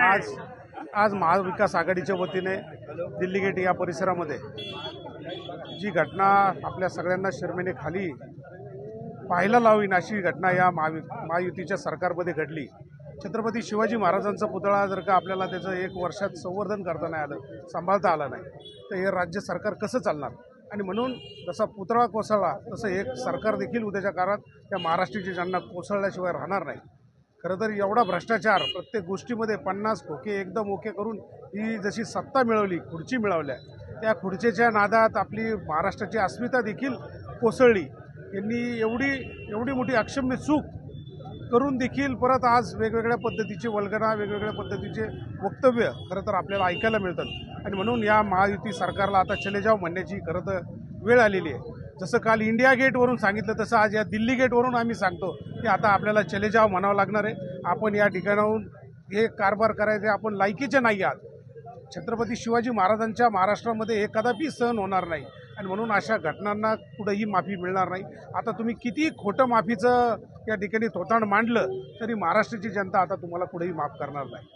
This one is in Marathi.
आज आज महाविकास आघाडीच्या वतीने दिल्ली गेट या परिसरामध्ये जी घटना आपल्या सगळ्यांना शर्मेने खाली पाहायला लावीन अशी घटना या महायुतीच्या सरकारमध्ये घडली। छत्रपती शिवाजी महाराजांचा पुतळा जर का आपल्याला त्याचं 1 वर्षात संवर्धन करता नाही आलं, सांभाळता आलं नाही, तर हे राज्य सरकार कसं चालणार? आणि म्हणून जसा पुतळा कोसळला तसं एक सरकार देखील उद्याच्या काळात त्या महाराष्ट्राची ज्यांना कोसळल्याशिवाय राहणार नाही। खरं तर एवढा भ्रष्टाचार प्रत्येक गोष्टीमध्ये 50 खोके एकदम ओके करून ही जशी सत्ता मिळवली, खुर्ची मिळवल्या, त्या खुर्चीच्या नादात आपली महाराष्ट्राची अस्मिता देखील कोसळली। यांनी एवढी मोठी अक्षम्य चूक करून देखील परत आज वेगवेगळ्या पद्धतीचे वल्गना, वेगवेगळ्या पद्धतीचे वक्तव्य खरं तर आपल्याला ऐकायला मिळतात। आणि म्हणून या महायुती सरकारला आता चले जाव म्हणण्याची खरं तर वेळ आलेली आहे। जसं काल इंडिया गेटवरून सांगितलं तसं आज या दिल्ली गेटवरून आम्ही सांगतो की आता आपल्याला चले जाव म्हणावं लागणार आहे। आपण या ठिकाणाहून हे कारभार करायचे आपण लायकीचे नाही आहात। छत्रपती शिवाजी महाराजांच्या महाराष्ट्रामध्ये हे कदापि सहन होणार नाही आणि म्हणून अशा घटनांना कुठेही माफी मिळणार नाही। आता तुम्ही किती खोटं माफीचं या ठिकाणी थोतांड मांडलं तरी महाराष्ट्राची जनता आता तुम्हाला कुठेही माफ करणार नाही।